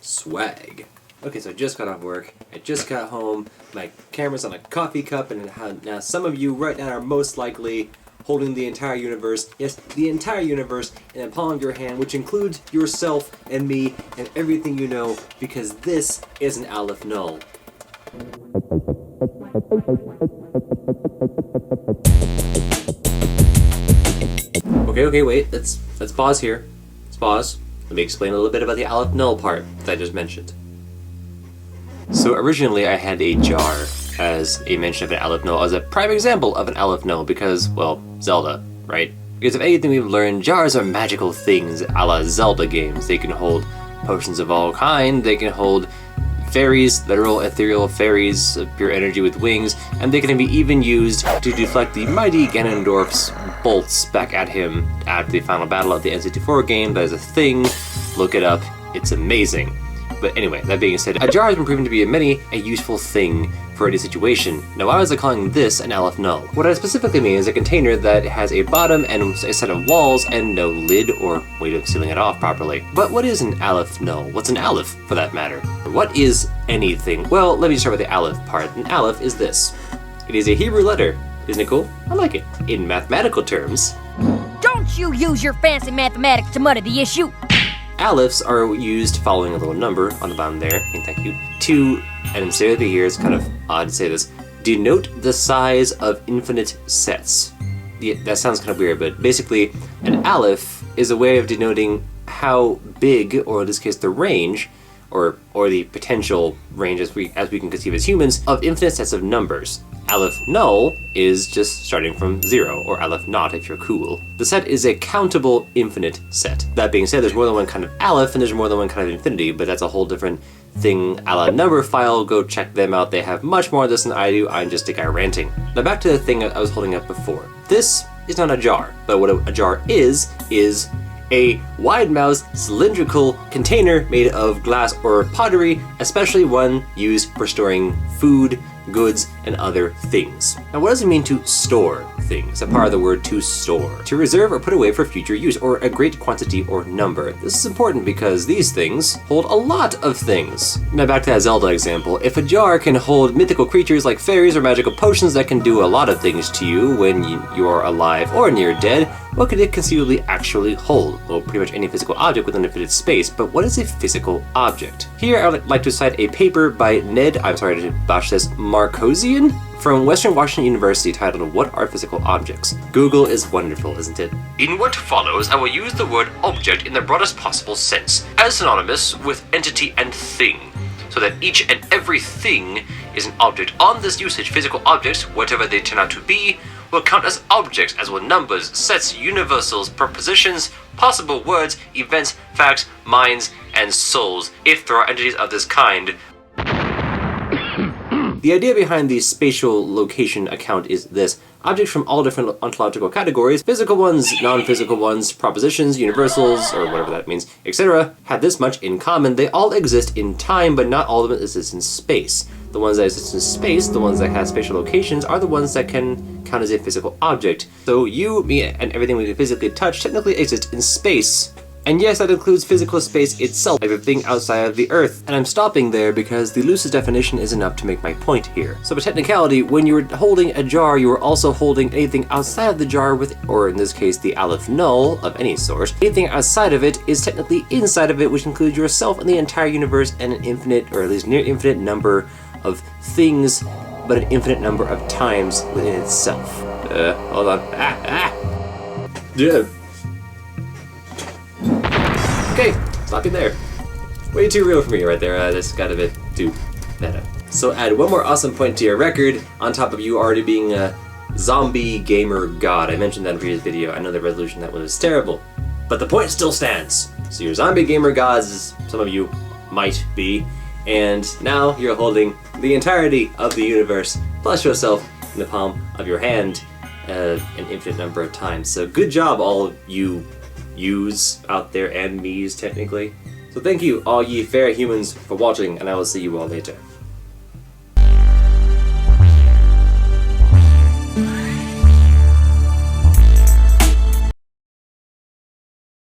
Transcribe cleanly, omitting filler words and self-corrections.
Swag. Okay, so I just got off work, I just got home, my camera's on a coffee cup, and now some of you right now are most likely holding the entire universe, yes, the entire universe, in the palm of your hand, which includes yourself and me and everything you know, because this is an Aleph Null. Okay, wait, let's pause here. Let's pause. Let me explain a little bit about the Aleph Null part that I just mentioned. So originally I had a jar as a mention of an Aleph Null, as a prime example of an Aleph Null because, well, Zelda, right? Because if anything we've learned, jars are magical things a la Zelda games. They can hold potions of all kind, they can hold fairies, literal ethereal fairies of pure energy with wings, and they can be even used to deflect the mighty Ganondorf's bolts back at him at the final battle of the N64 game. That is a thing, look it up, it's amazing. But anyway, that being said, a jar has been proven to be a useful thing for any situation. Now why was I calling this an Aleph Null? What I specifically mean is a container that has a bottom and a set of walls and no lid or way of sealing it off properly. But what is an Aleph Null? What's an Aleph, for that matter? What is anything? Well, let me start with the Aleph part. An Aleph is this. It is a Hebrew letter. Isn't it cool? I like it. In mathematical terms, don't you use your fancy mathematics to muddy the issue! Alephs are used following a little number on the bottom there, and thank you, to, and say it here, it's kind of odd to say this, denote the size of infinite sets. Yeah, that sounds kind of weird, but basically, an Aleph is a way of denoting how big, or in this case the range, or the potential range as we can conceive as humans, of infinite sets of numbers. Aleph Null is just starting from 0, or Aleph Naught if you're cool. The set is a countable infinite set. That being said, there's more than one kind of Aleph, and there's more than one kind of infinity, but that's a whole different thing a la Numberphile. Go check them out, they have much more of this than I do, I'm just a guy ranting. Now back to the thing I was holding up before. This is not a jar, but what a jar is a wide-mouthed cylindrical container made of glass or pottery, especially one used for storing food, goods, and other things. Now what does it mean to store things? A part of the word to store. To reserve or put away for future use, or a great quantity or number. This is important because these things hold a lot of things. Now back to that Zelda example, if a jar can hold mythical creatures like fairies or magical potions that can do a lot of things to you when you are alive or near dead, what could it conceivably actually hold? Well, pretty much any physical object within a fitted space, but what is a physical object? Here I would like to cite a paper by Ned, I'm sorry to botch this, Markosian, from Western Washington University titled What Are Physical Objects? Google is wonderful, isn't it? In what follows, I will use the word object in the broadest possible sense, as synonymous with entity and thing, so that each and every thing is an object. On this usage, physical objects, whatever they turn out to be, will count as objects, as will numbers, sets, universals, propositions, possible words, events, facts, minds, and souls, if there are entities of this kind. The idea behind the spatial location account is this. Objects from all different ontological categories, physical ones, non-physical ones, propositions, universals, or whatever that means, etc., have this much in common. They all exist in time, but not all of them exist in space. The ones that exist in space, the ones that have spatial locations, are the ones that can count as a physical object. So you, me, and everything we can physically touch technically exist in space. And yes, that includes physical space itself, like a thing outside of the Earth. And I'm stopping there because the loosest definition is enough to make my point here. So by technicality, when you're holding a jar, you are also holding anything outside of the jar with, or in this case, the Aleph Null of any sort. Anything outside of it is technically inside of it, which includes yourself and the entire universe and an infinite, or at least near infinite number of things, but an infinite number of times within itself. Hold on. Yeah. Okay, stop you there. Way too real for me right there. This got a bit too meta. So add one more awesome point to your record, on top of you already being a zombie gamer god. I mentioned that in a previous video. I know the resolution that was terrible, but the point still stands. So you're zombie gamer gods, as some of you might be, and now you're holding the entirety of the universe, plus yourself in the palm of your hand, an infinite number of times. So good job, all of you yous out there, and me's technically. So thank you, all ye fair humans, for watching, and I will see you all later.